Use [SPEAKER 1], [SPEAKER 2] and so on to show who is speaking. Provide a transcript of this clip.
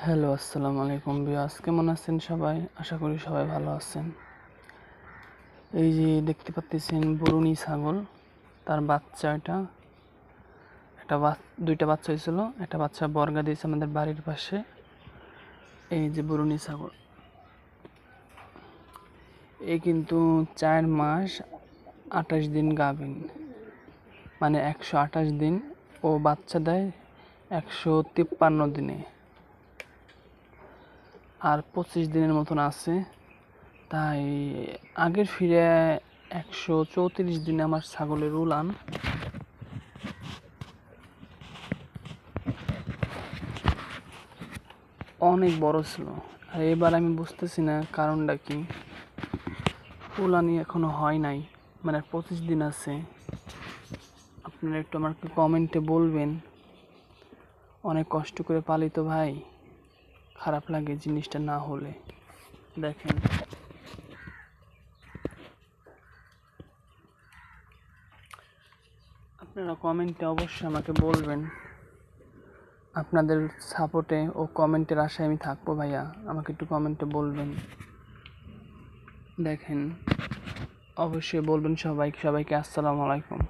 [SPEAKER 1] Hello, আসসালামু আলাইকুম viewers, কেমন আছেন সবাই? আশা করি সবাই ভালো আছেন। এই যে দেখতে পাচ্ছেন বুরুনি ছাগল, তার বাচ্চা এটা দুইটা বাচ্চা হয়েছিল, একটা বাচ্চা বর্গা দিয়েছে আমাদের বাড়ির পাশে। এই যে বুরুনি ছাগল, এই কিন্তু 4 মাস 28 দিন গাভীন, মানে 128 দিন। ও বাচ্চা দেয় 153 দিনে, আর 25 দিনের মতন আছে। তাই আগের ফিরে 134 দিনে আমার ছাগলের উলান। অনেক বড় ছিল, আর এবার আমি বুঝতেছি না কারণটা কি। উলানি এখনো হয় নাই, মানে 25 দিন আছে। আপনারা একটু আমাকে কমেন্টে বলবেন। অনেক কষ্ট করে পালিত ভাই, খারাপ লাগে জিনিসটা না হলে। দেখেন, আপনারা কমেন্টে অবশ্যই আমাকে বলবেন। আপনাদের সাপোর্টে ও কমেন্টের আশায় আমি থাকবো ভাইয়া, আমাকে একটু কমেন্টে বলবেন। দেখেন, অবশ্যই বলবেন সবাইকে আসসালামু আলাইকুম।